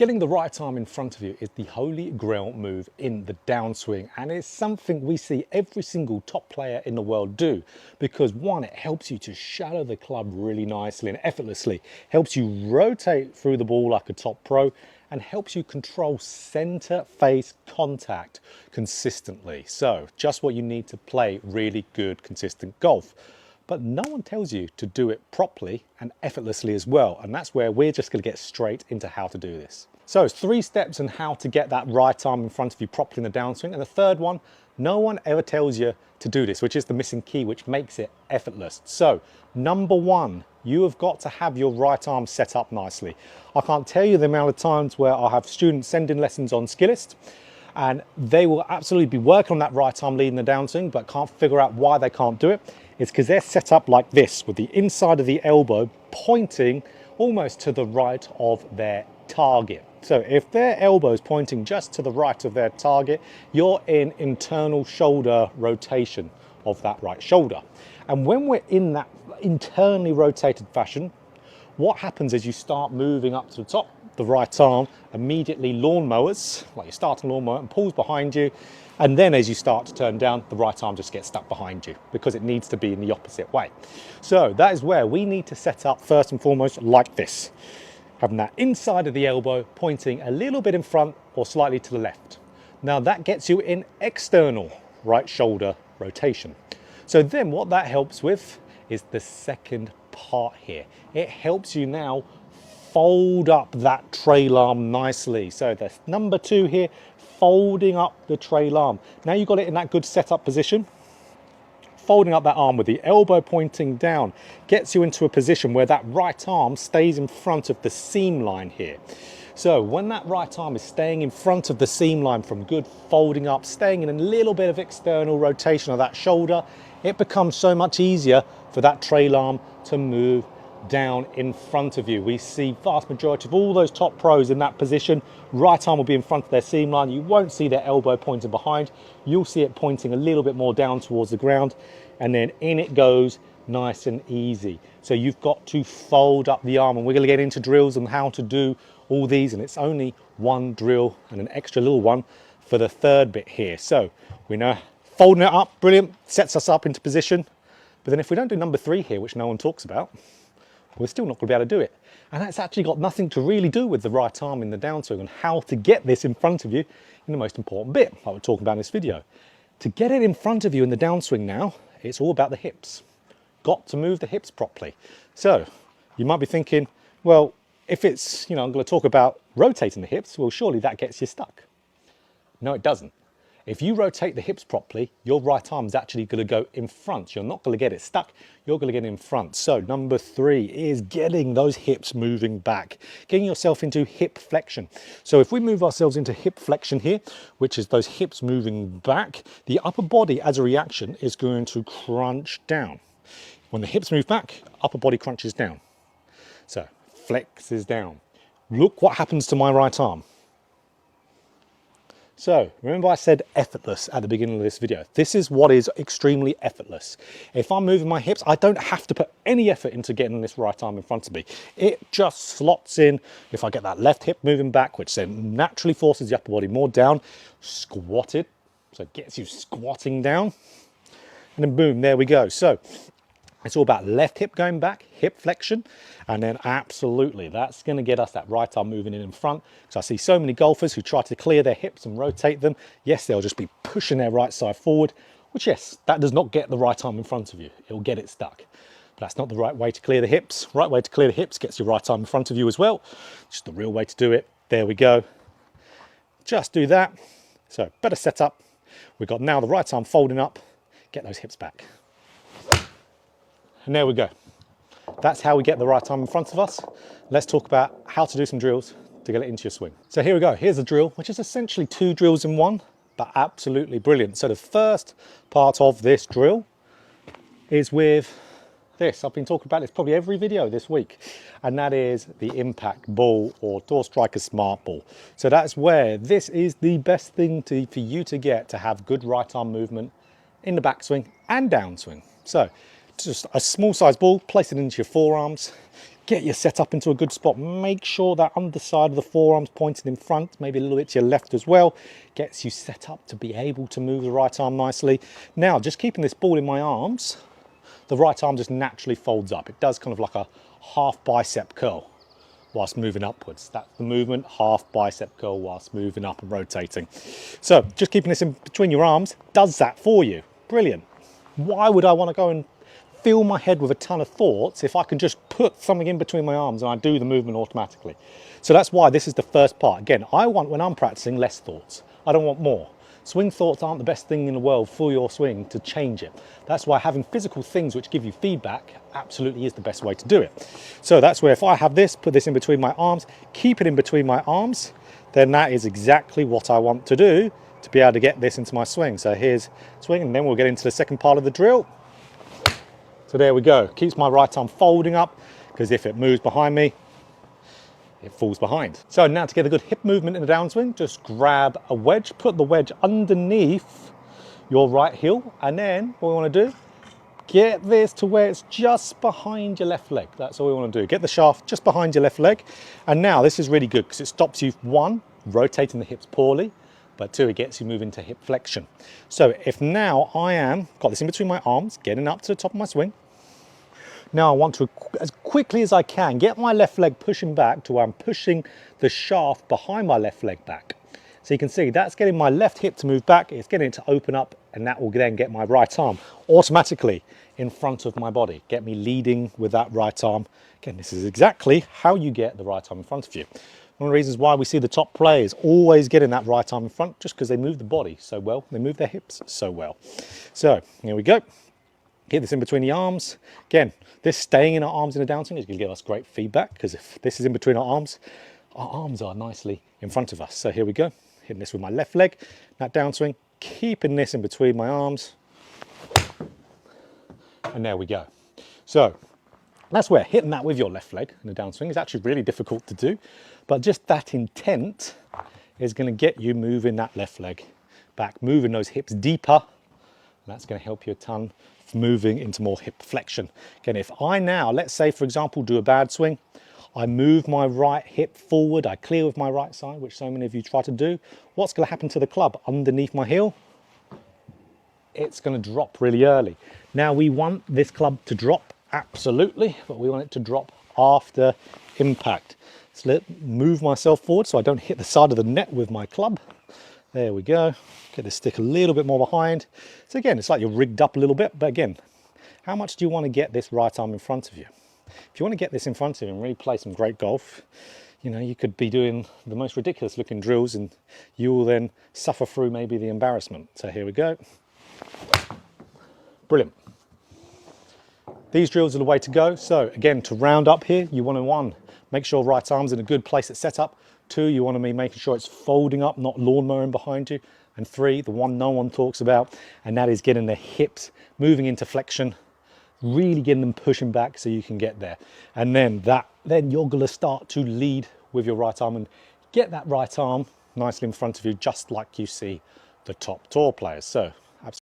Getting the right arm in front of you is the holy grail move in the downswing, and it's something we see every single top player in the world do because one, it helps you to shadow the club really nicely and effortlessly, helps you rotate through the ball like a top pro, and helps you control center face contact consistently. So just what you need to play really good, consistent golf. But no one tells you to do it properly and effortlessly as well. And that's where we're just going to get straight into how to do this. So it's 3 steps on how to get that right arm in front of you properly in the downswing. And the third one, no one ever tells you to do this, which is the missing key, which makes it effortless. So number 1, you have got to have your right arm set up nicely. I can't tell you the amount of times where I have students send in lessons on Skillist, and they will absolutely be working on that right arm leading the downswing, but can't figure out why they can't do it. It's because they're set up like this, with the inside of the elbow pointing almost to the right of their target. So if their elbow is pointing just to the right of their target, you're in internal shoulder rotation of that right shoulder. And when we're in that internally rotated fashion, what happens is you start moving up to the top, the right arm immediately lawnmowers, like you're starting a lawnmower, and pulls behind you. And then as you start to turn down, the right arm just gets stuck behind you because it needs to be in the opposite way. So that is where we need to set up first and foremost like this, having that inside of the elbow pointing a little bit in front or slightly to the left. Now that gets you in external right shoulder rotation. So then what that helps with is the second part here. It helps you now fold up that trail arm nicely. So that's number 2 here, folding up the trail arm. Now you've got it in that good setup position. Folding up that arm with the elbow pointing down gets you into a position where that right arm stays in front of the seam line here. So when that right arm is staying in front of the seam line from good folding up, staying in a little bit of external rotation of that shoulder, it becomes so much easier for that trail arm to move down in front of you. We see vast majority of all those top pros in that position. Right arm will be in front of their seam line. You won't see their elbow pointing behind. You'll see it pointing a little bit more down towards the ground, and then in it goes nice and easy. So you've got to fold up the arm, and we're going to get into drills on how to do all these, and it's only one drill and an extra little one for the third bit here. So we know folding it up, brilliant, sets us up into position. But then if we don't do number 3 here, which no one talks about, we're still not going to be able to do it. And that's actually got nothing to really do with the right arm in the downswing and how to get this in front of you in the most important bit, like we're talking about in this video. To get it in front of you in the downswing now, it's all about the hips. Got to move the hips properly. So you might be thinking, well, if it's, I'm going to talk about rotating the hips, well, surely that gets you stuck. No, it doesn't. If you rotate the hips properly, your right arm is actually going to go in front. You're not going to get it stuck. You're going to get it in front. So number 3 is getting those hips moving back, getting yourself into hip flexion. So if we move ourselves into hip flexion here, which is those hips moving back, the upper body as a reaction is going to crunch down. When the hips move back, upper body crunches down. So flexes down. Look what happens to my right arm. So remember I said effortless at the beginning of this video. This is what is extremely effortless. If I'm moving my hips, I don't have to put any effort into getting this right arm in front of me. It just slots in. If I get that left hip moving back, which then naturally forces the upper body more down, squatted, so it gets you squatting down, and then boom, there we go. So it's all about left hip going back, hip flexion, and then absolutely, that's going to get us that right arm moving in front. So I see so many golfers who try to clear their hips and rotate them. Yes, they'll just be pushing their right side forward, which yes, that does not get the right arm in front of you. It'll get it stuck. But that's not the right way to clear the hips. Right way to clear the hips gets your right arm in front of you as well. Just the real way to do it. There we go. Just do that. So better setup. We've got now the right arm folding up. Get those hips back. And there we go. That's how we get the right arm in front of us. Let's talk about how to do some drills to get it into your swing. So here we go. Here's a drill, which is essentially 2 drills in one, but absolutely brilliant. So the first part of this drill is with this. I've been talking about this probably every video this week, and that is the impact ball or Door Striker Smart Ball. So that's where this is the best thing for you to get to have good right arm movement in the backswing and downswing. So just a small size ball, place it into your forearms, get you set up into a good spot. Make sure that underside of the forearm's pointed in front, maybe a little bit to your left as well. Gets you set up to be able to move the right arm nicely. Now, just keeping this ball in my arms, the right arm just naturally folds up. It does kind of like a half bicep curl whilst moving upwards. That's the movement, half bicep curl whilst moving up and rotating. So just keeping this in between your arms does that for you. Brilliant. Why would I want to go and fill my head with a ton of thoughts if I can just put something in between my arms and I do the movement automatically? So that's why this is the first part. Again, I want, when I'm practicing, less thoughts. I don't want more. Swing thoughts aren't the best thing in the world for your swing to change it. That's why having physical things which give you feedback absolutely is the best way to do it. So that's where if I have this, put this in between my arms, keep it in between my arms, then that is exactly what I want to do to be able to get this into my swing. So here's swing, and then we'll get into the second part of the drill. So there we go. Keeps my right arm folding up, because if it moves behind me, it falls behind. So now to get a good hip movement in the downswing, just grab a wedge, put the wedge underneath your right heel, and then what we want to do, get this to where it's just behind your left leg. That's all we want to do. Get the shaft just behind your left leg. And now this is really good because it stops you, one, rotating the hips poorly, but two, it gets you moving to hip flexion. So if now I am, got this in between my arms, getting up to the top of my swing, now I want to, as quickly as I can, get my left leg pushing back to where I'm pushing the shaft behind my left leg back. So you can see that's getting my left hip to move back, it's getting it to open up, and that will then get my right arm automatically in front of my body, get me leading with that right arm. Again, this is exactly how you get the right arm in front of you. One of the reasons why we see the top players always getting that right arm in front, just because they move the body so well, they move their hips so well. So here we go. Get this in between the arms. Again, this staying in our arms in a downswing is going to give us great feedback, because if this is in between our arms are nicely in front of us. So here we go, hitting this with my left leg, that downswing, keeping this in between my arms, and there we go. So that's where hitting that with your left leg in the downswing is actually really difficult to do, but just that intent is going to get you moving that left leg back, moving those hips deeper, and that's going to help you a ton moving into more hip flexion. Again, if I now, let's say for example, do a bad swing, I move my right hip forward, I clear with my right side, which so many of you try to do, what's going to happen to the club underneath my heel? It's going to drop really early. Now we want this club to drop, absolutely, but we want it to drop after impact. So let me move myself forward so I don't hit the side of the net with my club. There we go. Get the stick a little bit more behind. So again, it's like you're rigged up a little bit, but again, how much do you want to get this right arm in front of you? If you want to get this in front of you and really play some great golf, you know, you could be doing the most ridiculous looking drills and you will then suffer through maybe the embarrassment. So here we go. Brilliant. These drills are the way to go. So again, to round up here, you want to, one, make sure right arm's in a good place it's set up. Two, you want to be making sure it's folding up, not lawnmowing behind you. And three, the one no one talks about, and that is getting the hips moving into flexion, really getting them pushing back so you can get there. And then you're going to start to lead with your right arm and get that right arm nicely in front of you, just like you see the top tour players. So